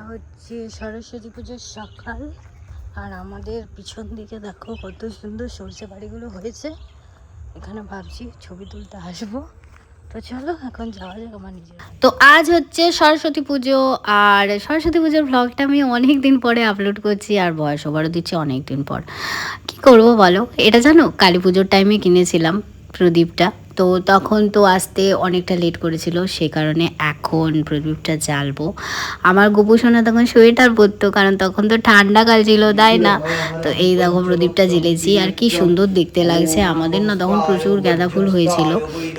হচ্ছে সরস্বতী পুজোর সকাল, আর আমাদের পিছন দিকে দেখো কত সুন্দর সরষে বাড়িগুলো হয়েছে। এখানে ভাবছি ছবি তুলতে আসবো, তো চলো এখন যাওয়া যাক আমার নিজের। তো আজ হচ্ছে সরস্বতী পুজো, আর সরস্বতী পুজোর ব্লগটা আমি অনেক দিন পরে আপলোড করছি, আর ভয়েস ওভারও দিচ্ছি অনেক দিন পর। কি করব বলো, এটা জানো কালী পুজোর টাইমে কিনেছিলাম প্রদীপটা, তো তখন তো আসতে অনেকটা লেট করেছিল, সে কারণে এখন প্রদীপটা জ্বালবো। আমার গোপুসোনা তখন সোয়েটার পরতো, কারণ তখন তো ঠান্ডাকাল ছিল, তাই না? তো এই দেখো প্রদীপটা জ্বেলেছি, আর কি সুন্দর দেখতে লাগছে। আমাদের না তখন প্রচুর গাঁদা ফুল হয়েছিল,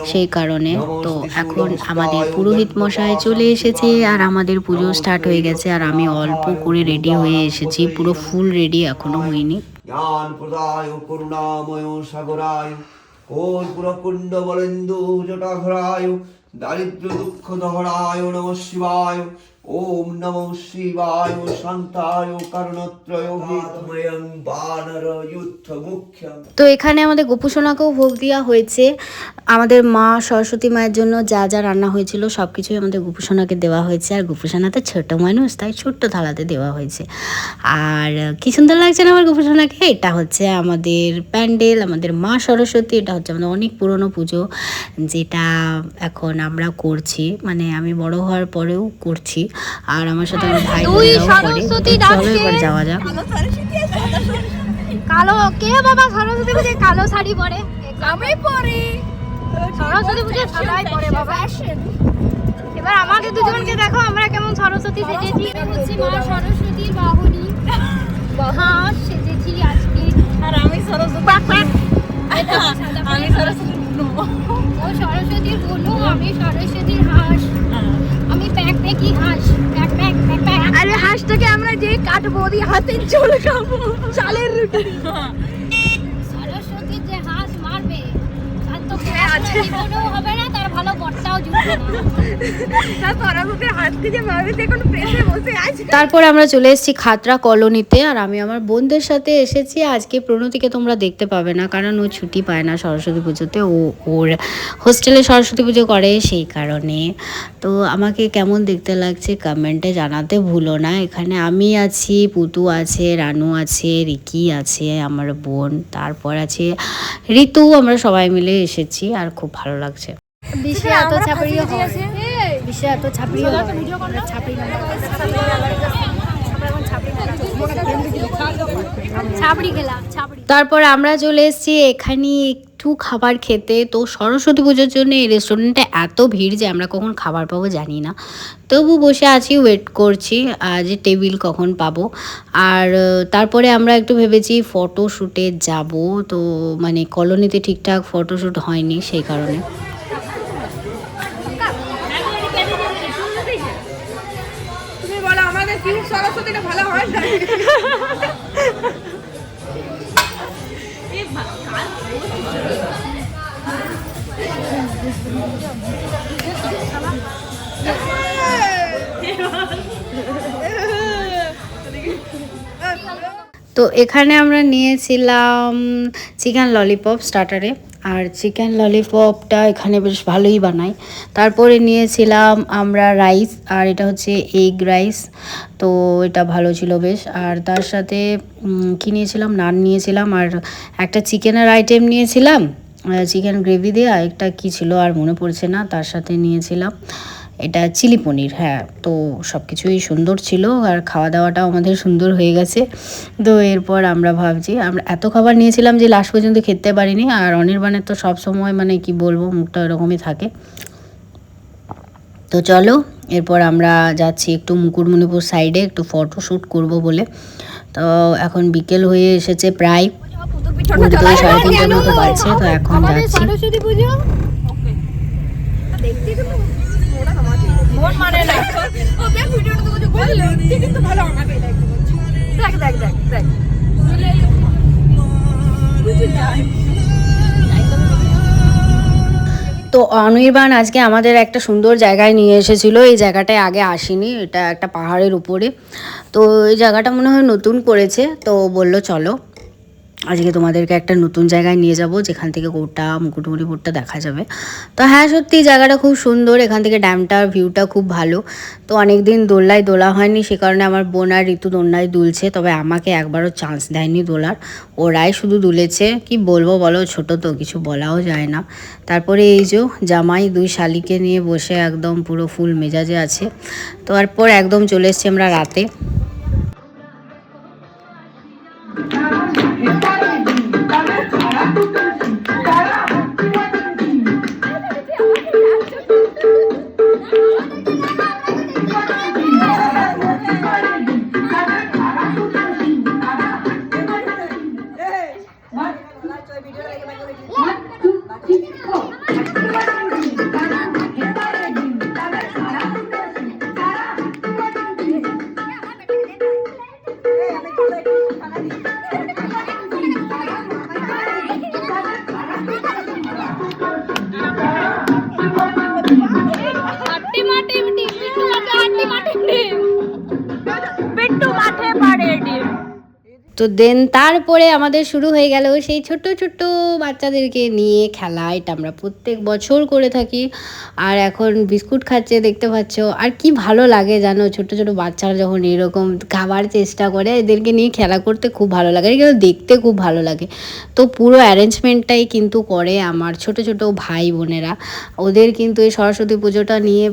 সেই কারণে। তো এখন আমাদের পুরোহিত মশাই চলে এসেছে, আর আমাদের পুজো স্টার্ট হয়ে গেছে, আর আমি অল্প করে রেডি হয়ে এসেছি, পুরো ফুল রেডি এখনো হইনি। জ্ঞান প্রদায় করুণাময় সাগরায় কর্পূরকুণ্ড বলেন্দু জটাধরায় দারিদ্র দুঃখ দহরায় নম শিবায় ওম নমঃ শিবায় শান্তায় কারণত্রয় ভীতময়ং বানর যুদ্ধ মুখ্যম। তো এখানে আমাদের গোপুসোনাকেও ভোগ দেওয়া হয়েছে। আমাদের মা সরস্বতী মায়ের জন্য যা যা রান্না হয়েছিল সব কিছুই আমাদের গোপুসোনাকে দেওয়া হয়েছে, আর গোপুসোনা তো ছোটো মানুষ, তাই ছোট্ট থালাতে দেওয়া হয়েছে। আর কি সুন্দর লাগছে না আমার গোপুসোনাকে। এটা হচ্ছে আমাদের প্যান্ডেল, আমাদের মা সরস্বতী। এটা হচ্ছে আমাদের অনেক পুরনো পুজো, যেটা এখন আমরা করছি, মানে আমি বড় হওয়ার পরেও করছি, আর আমার সাথে আমার ভাই বোনেরাও করে। চলো এবার যাওয়া যাক। কালো কে বাবা সরস্বতী পুজো কালো শাড়ি পরে? আমি পরি। সরস্বতী পুজো সবাই পরে বাবা। এবার আমাদের দুজনকে দেখো আমরা কেমন সরস্বতী সেজেছি। হচ্ছে মা সরস্বতীর বাহুনী হাঁস সেজেছি আজকে, আর আমি সরস্বতী। আমি সরস্বতী ও সরস্বতীর বুনু, আমি সরস্বতীর হাঁস। আমি প্যাক প্যাকি হাঁস, প্যাক প্যাক প্যাক প্যাক। আরে হাঁসটাকে আমরা যে কাটবো দিয়ে হাতের ঝোল খাবো, চালের রুটি। সরস্বতীর যে হাঁস মারবে তার তো জীবনেও হবে না, তার ভালো বর্তাও জুটবে না। সরস্বতীর হাঁসকে যে মারবে এখন পেটে বসে আছে। তারপর আমরা চলে এসেছি খাতড়া কলোনিতে, আর আমি আমার বোনদের সাথে এসেছি। আজকে প্রণতিকে তোমরা দেখতে পাবে না, কারণ ও ছুটি পায় না সরস্বতী পুজোতে, ওর হোস্টেলে সরস্বতী পুজো করে, সেই কারণে। তো আমাকে কেমন দেখতে লাগছে কমেন্টে জানাতে ভুলো না। এখানে আমি আছি, পুতু আছে, রানু আছে, রিকি আছে, আমার বোন, তারপর আছে ঋতু। আমরা সবাই মিলে এসেছি, আর খুব ভালো লাগছে। বিশ্বে এত ছাপড়িও হয়, বিশ্বে এত ছাপড়িও হয়, ছাপড়ি না ছাপড়ি খেলা ছাপড়ি। তারপর আমরা চলে এসেছি এখানে একটু খাবার খেতে। তো সরস্বতী পুজোর জন্য এই রেস্টুরেন্টে এত ভিড় যে আমরা কখন খাবার পাবো জানি না, তবু বসে আছি, ওয়েট করছি যে টেবিল কখন পাবো। আর তারপরে আমরা একটু ভেবেছি ফটোশ্যুটে যাব, তো মানে কলোনিতে ঠিকঠাক ফটোশ্যুট হয়নি, সেই কারণে। তুমি বলো আমাদের কি সরস্বতীটা ভালো হয় না? তো এখানে আমরা নিয়েছিলাম চিকেন ললিপপ স্টার্টারে, আর চিকেন ললিপপটা এখানে বেশ ভালোই বানায়। তারপরে নিয়েছিলাম আমরা রাইস, আর এটা হচ্ছে এগ রাইস, তো এটা ভালো ছিল বেশ। আর তার সাথে কী নিয়েছিলাম, নান নিয়েছিলাম, আর একটা চিকেনের আইটেম নিয়েছিলাম, চিকেন গ্রেভি দিয়ে, একটা কী ছিল আর মনে পড়ছে না। তার সাথে নিয়েছিলাম এটা চিলি পনির। হ্যাঁ, তো সব কিছুই সুন্দর ছিল, আর খাওয়া দাওয়াটাও আমাদের সুন্দর হয়ে গেছে। তো এরপর আমরা ভাবছি, আমরা এত খাবার নিয়েছিলাম যে লাস্ট পর্যন্ত খেতে পারিনি। আর অনির্বাণের তো সব সময় মানে কি বলবো, মুখটা এরকমই থাকে। তো চলো এরপর আমরা যাচ্ছি একটু মুকুটমণিপুর সাইডে একটু ফটোশ্যুট করব বলে। তো এখন বিকেল হয়ে এসেছে, প্রায় 3:30 মতো বাজছে, তো এখন যাচ্ছি। সরস্বতী পুজো দেখতে মন মানে না। ওকে ভিডিওটা তো কিছু বললে কিন্তু ভালো আমাকে লাগছে। দেখ দেখ দেখ দেখ তো অনির্বাণ আজকে আমাদের একটা সুন্দর জায়গায় নিয়ে এসেছিলো। এই জায়গাটায় আগে আসিনি, এটা একটা পাহাড়ের উপরে। তো এই জায়গাটা মনে হয় নতুন করেছে, তো বললো চলো। আজকে তোমাদেরকে একটা নতুন জায়গায় নিয়ে যাব যেখান থেকে গোটা মুকুটমণিপুরটা দেখা যাবে। তো হ্যাঁ, সত্যি জায়গাটা খুব সুন্দর, এখান থেকে ড্যামটার ভিউটা খুব ভালো। তো অনেক দিন দোলনায় দোলা হয়নি, সে কারণে আমার বোন আর ঋতু দোলনায় দুলছে, তবে আমাকে একবারও চান্স দেয়নি দোলার, ওরাই শুধু দুলেছে। কি বলবো বলো, ছোট তো কিছু বলাও যায় না। তারপরে এই যে জামাই দুই শালিকে নিয়ে বসে একদম পুরো ফুল মেজাজে আছে। তারপর একদম চলে এসছি আমরা রাতে। তো দেন তারপরে আমাদের শুরু হয়ে গেল সেই ছোট ছোট বাচ্চাদেরকে নিয়ে খেলা। এটা আমরা প্রত্যেক বছর করে থাকি। আর এখন বিস্কুট খাচ্ছে দেখতে পাচ্ছ। আর কি ভালো লাগে জানো, ছোট ছোট বাচ্চারা যখন এরকম খাবার চেষ্টা করে, এদেরকে নিয়ে খেলা করতে খুব ভালো লাগে, কিন্তু দেখতে খুব ভালো লাগে। তো পুরো অ্যারেঞ্জমেন্টটাই কিন্তু করে আমার ছোট ছোট ভাই বোনেরা। ওদের কিন্তু এই সরস্বতী পুজোটা নিয়ে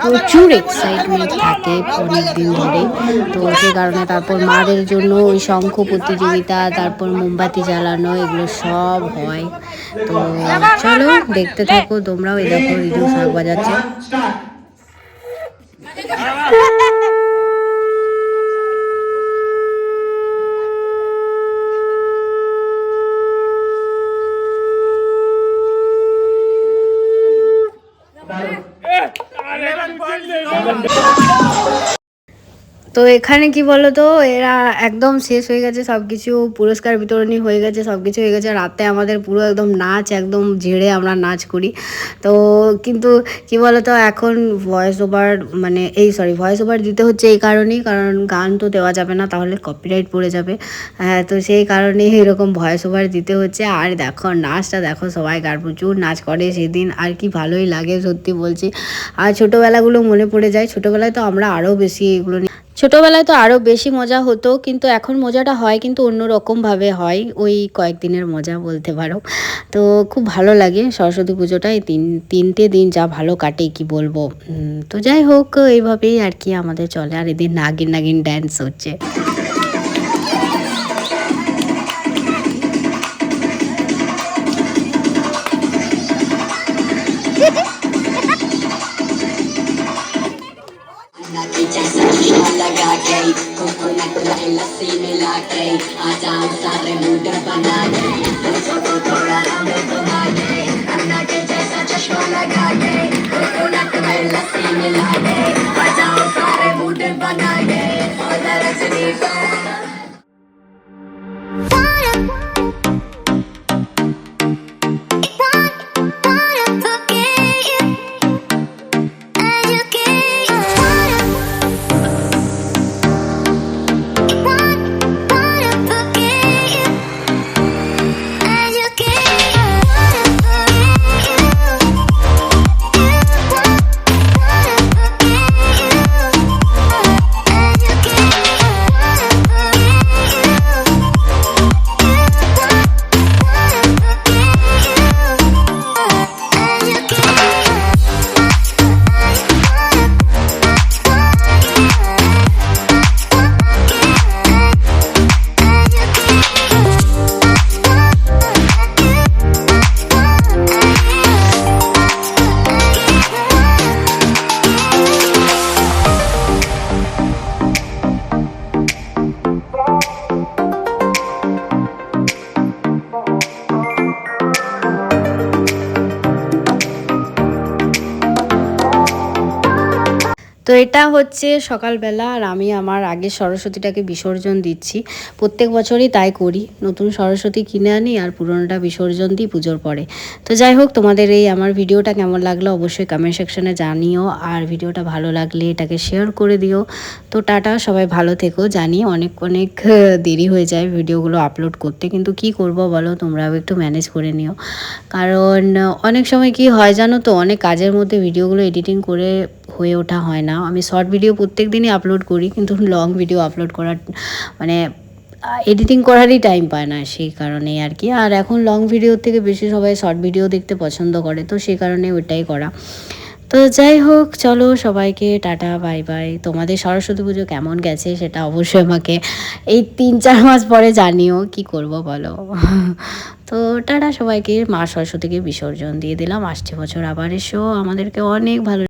প্রচুর এক্সাইটমেন্ট থাকে অনেক দিন ধরে। তো সে কারণে তারপর মাদের জন্য ওই শঙ্খ প্রতিযোগিতা, তারপর মোমবাতি জ্বালানো, এগুলো সব হয়। তো চলো দেখতে থাকো তোমরাও। এই দেখো রিজু শাক বাজাচ্ছে। তো এখানে কি বলো তো, এরা একদম শেষ হয়ে গেছে সব কিছু, পুরস্কার বিতরণী হয়ে গেছে, সব কিছু হয়ে গেছে। রাতে আমাদের পুরো একদম নাচ, একদম ঝেড়ে আমরা নাচ করি। তো কিন্তু কি বলো তো, এখন ভয়েস ওভার ভয়েস ওভার দিতে হচ্ছে এই কারণেই, কারণ গান তো দেওয়া যাবে না, তাহলে কপিরাইট পড়ে যাবে। হ্যাঁ, তো সেই কারণেই এরকম ভয়েস ওভার দিতে হচ্ছে। আর দেখো নাচটা দেখো, সবাই প্রচুর নাচ করে সেদিন। আর কি ভালোই লাগে সত্যি বলছি। আর ছোটোবেলাগুলো মনে পড়ে যায়। ছোটোবেলায় তো আমরা আরও বেশি এগুলো ছোটোবেলায় তো আরও বেশি মজা হতো, কিন্তু এখন মজাটা হয় কিন্তু অন্য রকমভাবে হয়। ওই কয়েকদিনের মজা বলতে পারো। তো খুব ভালো লাগে সরস্বতী পুজোটা। এই তিনটে দিন যা ভালো কাটে কি বলবো। তো যাই হোক, এইভাবেই আর কি আমাদের চলে। আর এদিন নাগিন নাগিন ড্যান্স হচ্ছে। लगा के कोकोनट में लस्सी मिला के आ जाओ सारे मूड बना के थोड़ा हमें घुमा के अन्ना के जैसा चश्मा लगा के कोकोनट में लस्सी मिला के आ जाओ सारे मूड बना के और रजनी তো এটা হচ্ছে সকালবেলা, আর আমি আমার আগের সরস্বতীটাকে বিসর্জন দিচ্ছি। প্রত্যেক বছরই তাই করি, নতুন সরস্বতী কিনে আনি আর পুরোনোটা বিসর্জন দিই পুজোর পরে। তো যাই হোক, তোমাদের এই আমার ভিডিওটা কেমন লাগলো অবশ্যই কমেন্ট সেকশনে জানিও, আর ভিডিওটা ভালো লাগলে এটাকে শেয়ার করে দিও। তো টাটা, সবাই ভালো থেকো। জানি অনেক অনেক দেরি হয়ে যায় ভিডিওগুলো আপলোড করতে, কিন্তু কি করব বলো, তোমরাও একটু ম্যানেজ করে নিও। কারণ অনেক সময় কি হয় জানো তো, অনেক কাজের মধ্যে ভিডিওগুলো এডিটিং করে হয়ে ওঠা হয় না। আমি শর্ট ভিডিও প্রত্যেক দিনই আপলোড করি, কিন্তু লং ভিডিও আপলোড করার মানে এডিটিং করারই টাইম পায় না, সেই কারণেই আর কি। আর এখন লং ভিডিওর থেকে বেশি সবাই শর্ট ভিডিও দেখতে পছন্দ করে, তো সেই কারণে ওইটাই করা। তো যাই হোক, চলো সবাইকে টাটা, বাই বাই। তোমাদের সরস্বতী পুজো কেমন গেছে সেটা অবশ্যই আমাকে এই 3-4 মাস পরে জানিও, কি করব বলো। তো টাটা সবাইকে, মা সরস্বতীকে বিসর্জন দিয়ে দিলাম। আসছে বছর আবার এসো, আমাদেরকে অনেক ভালো